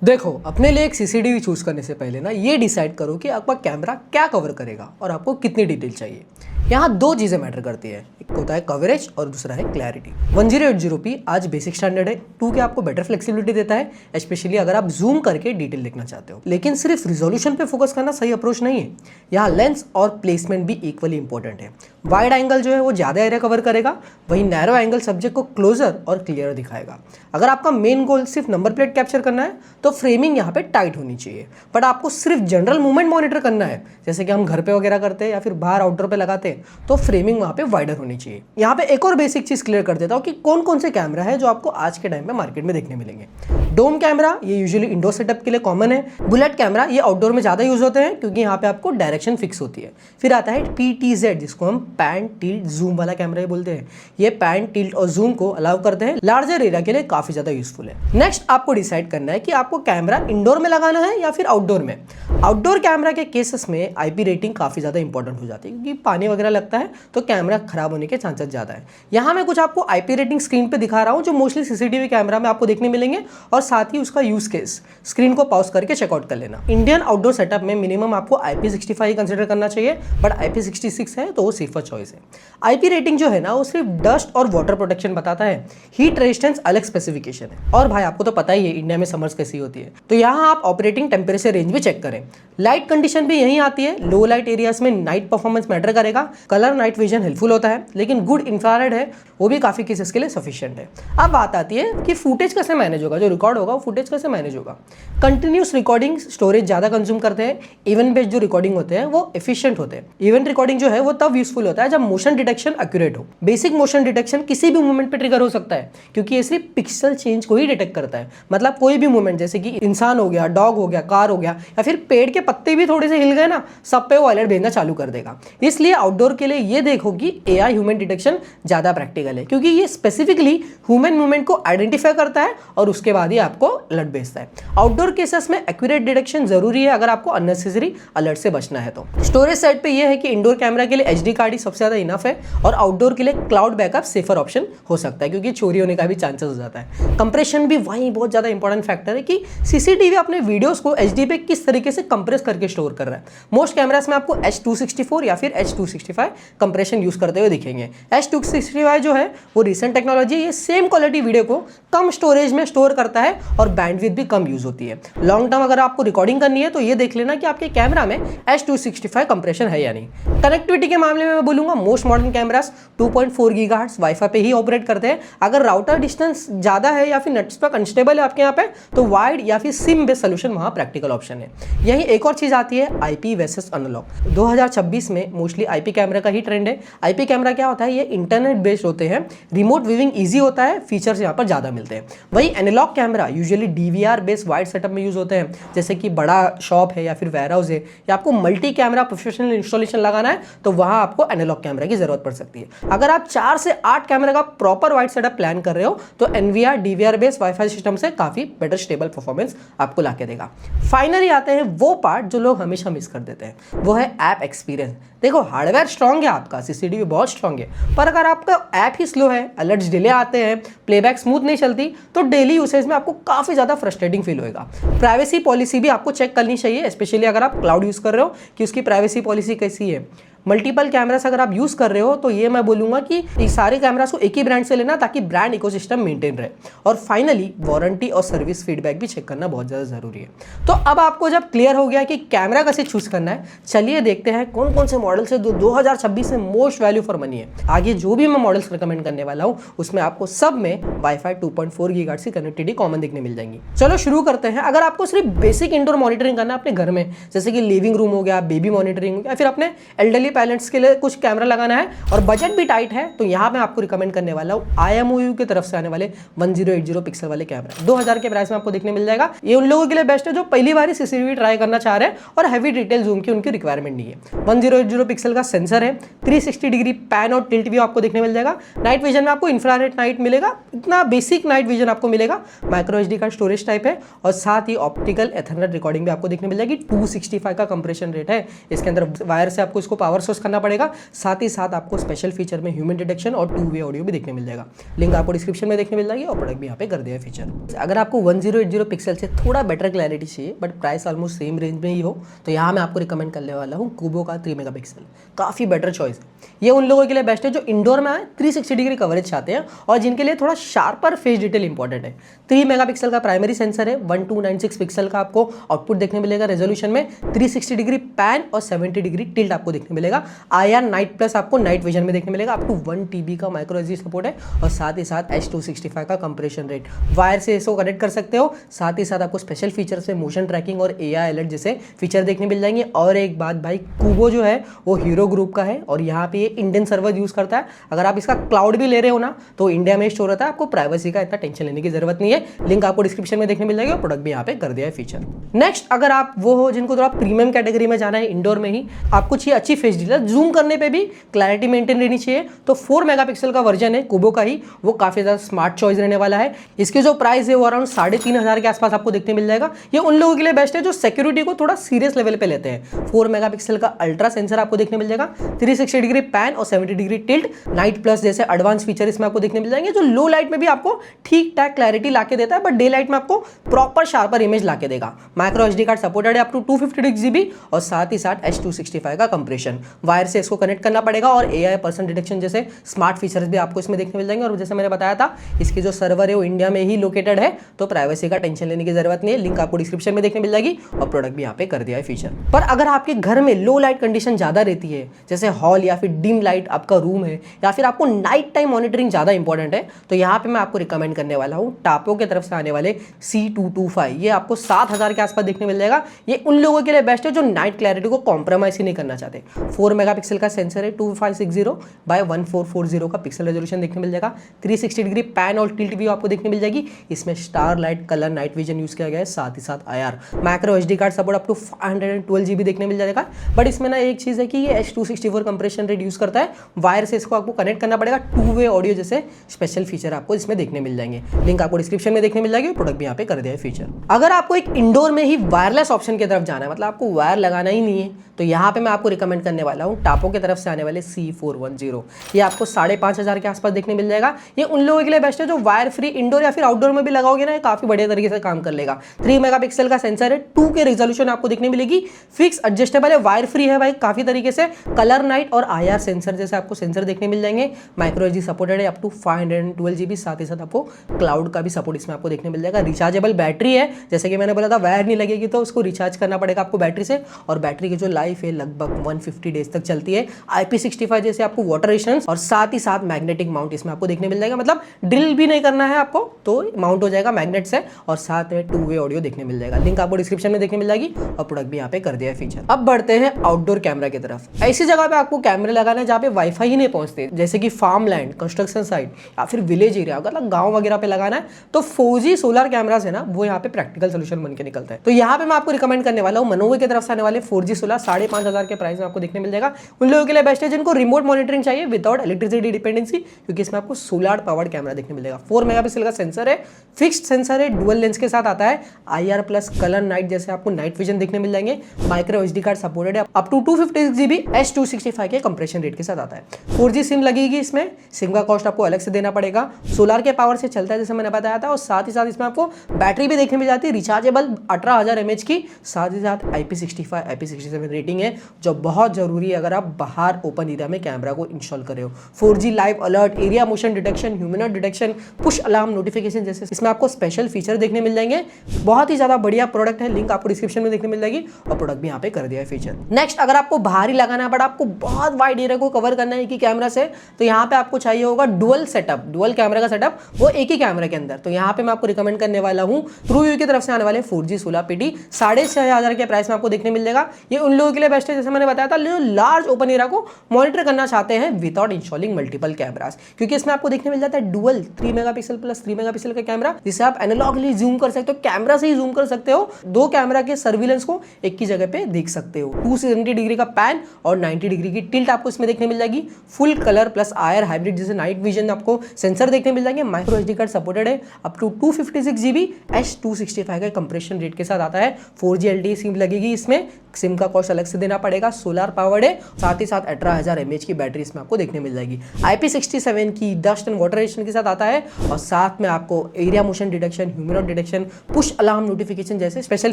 देखो, अपने लिए एक सीसीटीवी चूज करने से पहले ना ये डिसाइड करो कि आपका कैमरा क्या कवर करेगा और आपको कितनी डिटेल चाहिए। यहाँ दो चीजें मैटर करती है, एक होता है कवरेज और दूसरा है क्लैरिटी। 1080p आज बेसिक स्टैंडर्ड है, 2K आपको बेटर फ्लेक्सिबिलिटी देता है, स्पेशली अगर आप जूम करके डिटेल देखना चाहते हो। लेकिन सिर्फ रिजोल्यूशन पे फोकस करना सही अप्रोच नहीं है, यहाँ लेंस और प्लेसमेंट भी इक्वली इंपॉर्टेंट है। वाइड एंगल जो है वो ज्यादा एरिया कवर करेगा, वहीं नैरो एंगल सब्जेक्ट को क्लोजर और क्लियर दिखाएगा। अगर आपका मेन गोल सिर्फ नंबर प्लेट कैप्चर करना है तो फ्रेमिंग यहाँ पे टाइट होनी चाहिए, बट आपको सिर्फ जनरल मूवमेंट मॉनिटर करना है, जैसे कि हम घर पे वगैरह करते हैं या फिर बाहर आउटडोर पे लगाते हैं, तो फ्रेमिंग वहाँ पे वाइडर होनी चाहिए। यहाँ पे एक और बेसिक चीज क्लियर कर देता हूँ कि कौन कौन से कैमरा है जो आपको आज के टाइम पे मार्केट में देखने मिलेंगे। डोम कैमरा ये यूजुअली इंडोर सेटअप के लिए कॉमन है। बुलेट कैमरा ये आउटडोर में ज्यादा यूज होते हैं क्योंकि यहाँ पे आपको डायरेक्शन फिक्स होती है। फिर आता है PTZ, जिसको हम पैन टिल्ट जूम वाला कैमरा ही बोलते हैं। ये पैन टिल्ट और जूम को अलाउ करते हैं, लार्जर एरिया के लिए काफी ज्यादा यूजफुल है। नेक्स्ट आपको डिसाइड करना है कि आपको कैमरा इंडोर में लगाना है या फिर आउटडोर में। आउटडोर कैमरा के केसेस में IP रेटिंग काफी ज्यादा इंपॉर्टेंट हो जाती है, क्योंकि पानी वगैरह लगता है तो कैमरा खराब होने के चांसेस ज्यादा है। यहाँ मैं कुछ आपको IP रेटिंग स्क्रीन पे दिखा रहा हूँ जो मोस्टली CCTV कैमरा में आपको देखने मिलेंगे, और साथ ही उसका यूज केस स्क्रीन को पॉज करके चेकआउट कर लेना। इंडियन आउटडोर सेटअप में मिनिमम आपको IP65 कंसिडर करना चाहिए, बट IP66 है तो वो सेफर चॉइस है। IP रेटिंग जो है ना वो सिर्फ डस्ट और वाटर प्रोटेक्शन बताता है, हीट रेजिस्टेंस अलग स्पेसिफिकेशन है। और भाई आपको तो पता ही है इंडिया में समर्स कैसी होती है, तो यहाँ आप ऑपरेटिंग टेम्परेचर रेंज भी चेक करें। लाइट कंडीशन भी यही आती है, लो लाइट एरियाज में नाइट परफॉर्मेंस मैटर करेगा। कलर नाइट विजन हेल्पफुल होता है, लेकिन गुड इंफ्रारेड है वो भी काफी केसेस के लिए सफिशिएंट है। अब बात आती है कि फुटेज कैसे मैनेज होगा, जो रिकॉर्ड होगा वो फुटेज कैसे मैनेज होगा। कंटिन्यूस रिकॉर्डिंग स्टोरेज ज्यादा कंज्यूम करते हैं, इवेंट बेस्ड जो रिकॉर्डिंग होते हैं वो एफिशिएंट होते हैं। इवेंट रिकॉर्डिंग जो है वो तब यूजफुल होता है जब मोशन डिटेक्शन एक्यूरेट हो। बेसिक मोशन डिटेक्शन किसी भी मूवमेंट पे ट्रिगर हो सकता है, क्योंकि ये सिर्फ पिक्सल चेंज को ही डिटेक्ट करता है। मतलब कोई भी मूवमेंट, जैसे कि इंसान हो गया, डॉग हो गया, कार हो गया, या फिर पेड़ के पत्ते भी थोड़े से हिल गए ना, सब पे वो अलर्ट भेजना चालू कर देगा। इसलिए आउटडोर के लिए ये देखो कि AI ह्यूमन डिटेक्शन ज्यादा प्रैक्टिकल है, क्योंकि ये स्पेसिफिकली ह्यूमन मूवमेंट को आइडेंटिफाई करता है और उसके बाद ही आपको अलर्ट भेजता है। आउटडोर केसेस में एक्यूरेट डिटेक्शन जरूरी है अगर आपको अननेसेसरी अलर्ट से बचना है तो। स्टोरेज साइड पे ये है कि इंडोर कैमरा के लिए HD कार्ड ही सबसे ज्यादा इनफ है, और आउटडोर के लिए क्लाउड बैकअप सेफर ऑप्शन हो सकता है, क्योंकि चोरी होने का भी चांसेस हो जाता है। कंप्रेशन भी वहीं बहुत ज्यादा इंपॉर्टेंट फैक्टर है कि CCTV अपने वीडियोस को HD पे किस तरीके से कंप्रेस करके स्टोर कर रहा है। मोस्ट कैमरास में आपको H264 या फिर H265 कंप्रेशन यूज करते हुए दिखेंगे। H265 जो है वो रिसेंट टेक्नोलॉजी, ये सेम क्वालिटी वीडियो को कम स्टोरेज में स्टोर करता है और बैंडविड्थ भी कम यूज होती है। लॉन्ग टर्म अगर आपको रिकॉर्डिंग करनी है तो ये देख लेना कि आपके कैमरा में H265 कंप्रेशन है या नहीं। कनेक्टिविटी के मामले में मैं बोलूंगा most modern cameras 2.4 GHz wifi पे ही ऑपरेट करते हैं। अगर राउटर डिस्टेंस ज्यादा है या फिर नेटवर्क अनस्टेबल है आपके यहाँ पे, तो वाइड या फिर सिम बेस्ड सोल्यूशन वहां प्रैक्टिकल ऑप्शन है। यही एक और चीज आती है IP वर्सेस एनालॉग। 2026 में मोस्टली IP कैमरा का ही ट्रेंड है। IP कैमरा क्या होता है, ये इंटरनेट बेस्ड होते हैं, रिमोट व्यूइंग इजी होता है, फीचर्स यहाँ पर ज्यादा मिलते हैं। वही analog camera usually DVR based wired setup में यूज होते हैं, जैसे कि बड़ा शॉप है या फिर वेयर हाउस है, या आपको मल्टी कैमरा प्रोफेशनल इंस्टॉलेशन लगाना है तो वहां आपको एनालॉग कैमरा की जरूरत पड़ सकती है। अगर आप 4 से 8 कैमरा का प्रॉपर वाइड सेटअप प्लान कर रहे हो तो NVR DVR based wifi system से काफी बेटर स्टेबल परफॉर्मेंस आपको लाके देगा। फाइनली आते हैं वो पार्ट जो लोग हमेशा मिस कर देते हैं, वो है ऐप एक्सपीरियंस। देखो, हार्डवेयर स्ट्रांग है आपका, CCTV बहुत स्ट्रांग है, पर अगर आपका ऐप ही स्लो है, अलर्ट्स डिले आते हैं, प्लेबैक स्मूथ नहीं चलती, तो डेली यूसेज में आपको काफी ज्यादा फ्रस्ट्रेटिंग फील होगा। प्राइवेसी पॉलिसी भी आपको चेक करनी चाहिए, स्पेशली अगर आप क्लाउड यूज कर रहे हो, कि उसकी प्राइवेसी पॉलिसी कैसी है। मल्टीपल कैमरास अगर आप यूज कर रहे हो तो ये मैं बोलूंगा कि ये सारे कैमरास को एक ही ब्रांड से लेना, ताकि ब्रांड इकोसिस्टम मेंटेन रहे। और फाइनली वारंटी और सर्विस फीडबैक भी चेक करना बहुत ज्यादा जरूरी है। तो अब आपको जब क्लियर हो गया कि कैमरा कैसे चूज करना है, चलिए देखते हैं कौन कौन से मॉडल्स है 2026 में मोस्ट वैल्यू फॉर मनी है। आगे जो भी मैं मॉडल्स रिकमेंड करने वाला हूं उसमें आपको सब में वाईफाई 2.4 GHz की कनेक्टिविटी कॉमन देखने मिल जाएंगी। चलो शुरू करते हैं। अगर आपको सिर्फ बेसिक इंडोर मॉनिटरिंग करना है अपने घर में, जैसे कि लिविंग रूम हो गया, बेबी मॉनिटरिंग हो गया, फिर अपने एल्डरली पेरेंट्स के लिए कुछ कैमरा लगाना है और बजट भी टाइट है, तो यहाँ मैं आपको रिकमेंड करने वाला हूँ IMOU की तरफ से आने वाले 1080 पिक्सल वाले कैमरा। 2000 के प्राइस में आपको देखने मिल जाएगा। ये उन लोगों के लिए बेस्ट है जो पहली बार CCTV ट्राई करना चाह रहे हैं और हैवी डिटेल जूम की उनकी रिक्वायरमेंट नहीं है। 1080 पिक्सल का सेंसर है, 360 डिग्री पैन और टिल्ट व्यू आपको देखने मिल जाएगा। नाइट विजन में आपको इंफ्रारेड नाइट मिलेगा, इतना बेसिक नाइट विजन आपको मिलेगा। माइक्रो SD का स्टोरेज टाइप है, और साथ ही ऑप्टिकल एथरनेट रिकॉर्डिंग भी आपको देखने मिल जाएगी। 265 का कंप्रेशन रेट है, इसके अंदर वायर से आपको इसको पावर आउटसोर्स करना पड़ेगा। साथ ही साथ आपको स्पेशल फीचर में ह्यूमन डिटेक्शन और 2-वे ऑडियो भी देखने मिल जाएगा। लिंक आपको डिस्क्रिप्शन में देखने मिल जाएगी और प्रोडक्ट भी यहाँ पे कर दिया है फीचर। अगर आपको 1080 पिक्सल से थोड़ा बेटर क्लैरिटी चाहिए but price almost same range में ही हो तो यहाँ मैं आपको रिकमेंड करने वाला हूँ कूबो का 3 मेगापिक्सल। काफ़ी बेटर चॉइस है। ये उन लोगों के लिए बेस्ट है जो इंडोर में 360 डिग्री कवरेज चाहते हैं और जिनके लिए थोड़ा शार्पर फेस डिटेल इंपॉर्टेंट है। 3 मेगापिक्सल का प्राइमरी सेंसर है, 1296 पिक्सल का आपको आउटपुट देखने मिलेगा रेजोल्यूशन में, 360 डिग्री पैन और 70 डिग्री टिल्ट आपको देखने मिलेगा। IR नाइट प्लस आपको नाइट विजन में देखने मिलेगा। अप टू 1 TB का माइक्रो SD सपोर्ट है और साथ ही साथ H265 का कंप्रेशन रेट। वायर से इसको कनेक्ट कर सकते हो। साथ ही साथ आपको स्पेशल फीचर्स में मोशन ट्रैकिंग और AI अलर्ट जैसे फीचर देखने मिल जाएंगे। और एक बात भाई, कूबो जो है वो हीरो ग्रुप का है और यहाँ पे ये इंडियन सर्वर यूज करता है। अगर आप इसका क्लाउड भी ले रहे हो ना तो इंडिया में स्टोर होता है, आपको प्राइवेसी का इतना टेंशन लेने की जरूरत नहीं है। लिंक आपको डिस्क्रिप्शन में देखने मिल जाएगा और प्रोडक्ट भी यहाँ पे कर दिया है फीचर। नेक्स्ट, अगर आप वो हो जिनको थोड़ा प्रीमियम कैटेगरी में जाना है, इंडोर में ही आपको चाहिए अच्छी फेस डिटेल, जूम करने पे भी क्लैरिटी मेंटेन रहनी चाहिए, तो 4 मेगापिक्सल का वर्जन है कूबो का ही, वो काफी ज्यादा स्मार्ट चॉइस रहने वाला है। इसकी जो प्राइस है वो अराउंड 3500 के आसपास आपको देखने मिल जाएगा। ये उन लोगों के लिए बेस्ट है जो सिक्योरिटी को थोड़ा सीरियस लेवल पे लेते हैं। 4 मेगापिक्सल का अल्ट्रा सेंसर आपको देखने मिल जाएगा, 360 डिग्री पैन और 70 डिग्री टिल्ट, नाइट प्लस जैसे एडवांस फीचर इसमें आपको देखने मिल जाएंगे जो लो लाइट में भी आपको ठीक ठाक क्लैरिटी लाके देता है बट डे लाइट में आपको प्रॉपर शार्पर इमेज लाके देगा। माइक्रो SD कार्ड सपोर्टेड है अप टू 256 GB और साथ ही साथ H265 का कंप्रेशन। वायर से इसको कनेक्ट करना पड़ेगा और AI पर्सन डिटेक्शन जैसे स्मार्ट फीचर्स भी आपको इसमें देखने मिल जाएंगे। और जैसे मैंने बताया था, इसकी जो सर्वर है वो इंडिया में ही लोकेटेड है, तो प्राइवेसी का टेंशन लेने की जरूरत नहीं है। लिंक आपको डिस्क्रिप्शन में देखने मिल जाएगी और प्रोडक्ट भी यहाँ पे कर दिया है फीचर। पर अगर आपके घर में लो लाइट कंडीशन ज्यादा रहती है, जैसे हॉल या फिर डिम लाइट आपका रूम है, या फिर आपको नाइट टाइम मॉनिटरिंग ज्यादा इंपॉर्टेंट है, तो यहाँ पे मैं आपको रिकमेंड करने वाला हूँ टापो की तरफ से आने वाले C225। ये आपको 7000 के आसपास देखने मिल जाएगा। ये उन लोगों के लिए बेस्ट है जो नाइट क्लैरिटी को कॉम्प्रोमाइज ही नहीं करना चाहते। 4 मेगापिक्सल का सेंसर है, 2560 बाय 1440 का पिक्सल रेजोल्यूशन देखने मिल जाएगा। 360 डिग्री पैन और टिल्ट व्यू आपको देखने मिल जाएगी। इसमें star light colour night vision use किया गया है, साथ ही साथ IR micro SD card support up to 512 GB देखने मिल जाएगा। बट इसमें ना एक चीज है कि ये H264 कंप्रेशन रेट यूज करता है। वायर से इसको आपको कनेक्ट करना पड़ेगा। 2-वे ऑडियो जैसे स्पेशल फीचर आपको इसमें देखने मिल जाएंगे। लिंक आपको डिस्क्रिप्शन में देखने मिल जाएगी। प्रोडक्ट भी यहाँ पे कर दिया है फीचर। अगर आपको एक इंडोर में ही वायरलेस ऑप्शन की तरफ जाना है, मतलब आपको वायर लगाना ही नहीं है, तो यहाँ पे मैं आपको रिकमेंड करने वाला हूँ टापो की तरफ से आने वाले C410। ये आपको 5500 के आसपास देखने मिल जाएगा। ये उन लोगों के लिए बेस्ट है जो वायर फ्री इंडोर या फिर आउटडोर में भी लगाओगे ना, ये काफी बढ़िया तरीके से काम कर लेगा। 3 मेगापिक्सल का सेंसर है, 2K रेजोल्यूशन आपको देखने मिलेगी, फिक्स एडजस्टेबल है, वायर फ्री है भाई काफी तरीके से। कलर नाइट और IR सेंसर जैसे आपको सेंसर देखने मिल जाएंगे। माइक्रो SD सपोर्टेड है अप टू 512 GB, साथ ही साथ आपको क्लाउड का भी सपोर्ट इसमें आपको देखने मिल जाएगा। रिचार्जेबल बैटरी है, जैसे कि मैंने बोला था वायर नहीं लगेगी तो उसको रिचार्ज करना पड़ेगा आपको बैटरी से, और बैटरी की जो लाइफ है लगभग 150 डेज तक चलती है। IP65 जैसे आपको वाटर रेजिस्टेंस और साथ ही साथ मैग्नेटिक माउंट इसमें आपको देखने मिल जाएगा, मतलब ड्रिल भी नहीं करना है आपको तो माउंट हो जाएगा मैग्नेट से, और साथ में 2-वे ऑडियो देखने मिल जाएगा। लिंक आपको डिस्क्रिप्शन में देखने मिल जाएगी और प्रोडक्ट भी यहाँ पे कर दिया है फीचर। अब बढ़ते हैं आउटडोर कैमरा की तरफ। ऐसी जगह पे आपको कैमरे लगाना है जहाँ पे वाईफाई ही नहीं पहुंचते, जैसे कि फार्म लैंड, कंस्ट्रक्शन साइट या फिर विलेज एरिया, मतलब गाँव वगैरह पे लगाना है, तो 4G सोलर कैमरास है ना, वो यहाँ पे प्रैक्टिकल सोल्यूशन बन के निकलता है। तो यहाँ पे मैं आपको रिकमेंड करने वाला हूँ मनोवे की तरफ से आने वाले 4G सोलर 5500 के प्राइस में आपको देखने मिल जाएगा। उन लोगों के लिए बेस्ट है जिनको रिमोट मॉनिटरिंग चाहिए विदाउट इलेक्ट्रिसिटी डिपेंडेंसी, क्योंकि इसमें आपको सोलर पावर्ड कैमरा देखने मिलेगा। 4 मेगापिक्सल का सेंसर है, फिक्स्ड सेंसर है, डुअल लेंस के साथ आता है। IR प्लस कलर नाइट जैसे आपको नाइट विजन देखने मिल जाएंगे। माइक्रो SD कार्ड सपोर्टेड है अप टू 256 GB H265 के कंप्रेशन रेट के साथ आता है। 4G सिम लगेगी इसमें, सिम का कॉस्ट आपको अलग से देना पड़ेगा। सोलर के पावर से चलता है जैसे मैंने बताया था, और साथ ही साथ इसमें आपको बैटरी भी देखने मिल जाती है रिचार्जेबल 18000 mAh की, साथ ही साथ IP65 IP67 रेटिंग है, जो बहुत जरूरी है अगर आप बाहर ओपन एरिया में कैमरा को इंस्टॉल कर रहे हो। 4G live alert, area motion detection, humanoid detection, push alarm notification जैसे इसमें आपको स्पेशल फीचर देखने मिल जाएंगे। बहुत ही ज्यादा बढ़िया प्रोडक्ट है, लिंक आपको डिस्क्रिप्शन में देखने मिल जाएगी और प्रोडक्ट भी यहाँ पे कर दिया है फीचर। नेक्स्ट, अगर आपको बाहर ही लगाना है बट आपको बहुत वाइड एरिया को कवर करना है एक ही कैमरा से, तो यहाँ पे आपको चाहिए होगा डुअल सेटअप, डुअल कैमरा का सेटअप, वो एक ही कैमरा के अंदर। तो यहाँ पे मैं आपको रिकमेंड करने वाला हूँ TrueView की तरफ से आने वाले 4G सोलर PD 6500 के प्राइस में आपको देखने मिल जाएगा। ये उन लोगों के लिए बेस्ट है जैसे मैंने बताया था जो लार्ज ओपन एरिया को मॉनिटर करना चाहते हैं विदाउट इंस्टॉलिंग मल्टीपल कैमरास, क्योंकि इसमें आपको देखने मिल जाता है डुअल 3 मेगापिक्सल प्लस 3 मेगापिक्सल का कैमरा, जिसे आप एनालॉगली जूम कर सकते हो, कैमरा से ही जूम कर सकते हो। 2 कैमरा के सर्विलेंस को एक ही जगह पे देख सकते हो। 270 डिग्री का पैन और 90 डिग्री की टिल्ट आपको इसमें देखने मिल जाएगी। Full colour plus IR hybrid जैसे नाइट विजन आपको सेंसर देखने मिल जाएंगे। माइक्रो SD कार्ड सपोर्टेड है अप टू 256 GB H265 का कंप्रेशन रेट के साथ आता है। 4G LTE सिम लगेगी इसमें, सिम का कॉस्ट अलग से देना पड़ेगा, सोलर पावर्ड है, साथ ही साथ 18,000 mAh की बैटरी इसमें आपको देखने मिल जाएगी। IP67 की डस्ट एंड वाटर रेजिस्टेंस के साथ आता है और साथ में आपको area motion detection, human detection, push alarm notification जैसे स्पेशल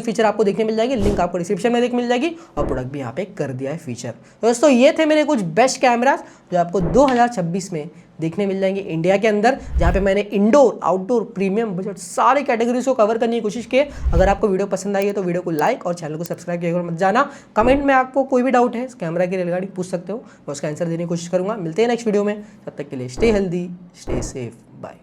फीचर आपको देखने मिल जाएगी। लिंक आपको डिस्क्रिप्शन में देखने मिल जाएगी और प्रोडक्ट भी यहाँ पे कर दिया है फीचर। दोस्तों ये थे मेरे कुछ बेस्ट कैमराज जो आपको 2026 में देखने मिल जाएंगे इंडिया के अंदर, जहाँ पे मैंने इंडोर, आउटडोर, प्रीमियम, बजट सारी कैटेगरीज को कवर करने की कोशिश की है। अगर आपको वीडियो पसंद आई है तो वीडियो को लाइक और चैनल को सब्सक्राइब किया मत जाना। कमेंट में आपको कोई भी डाउट है इस कैमरा की रिगार्डिंग पूछ सकते हो, मैं उसका आंसर देने की कोशिश करूंगा। मिलते हैं नेक्स्ट वीडियो में, तब तक के लिए stay healthy, stay safe, bye.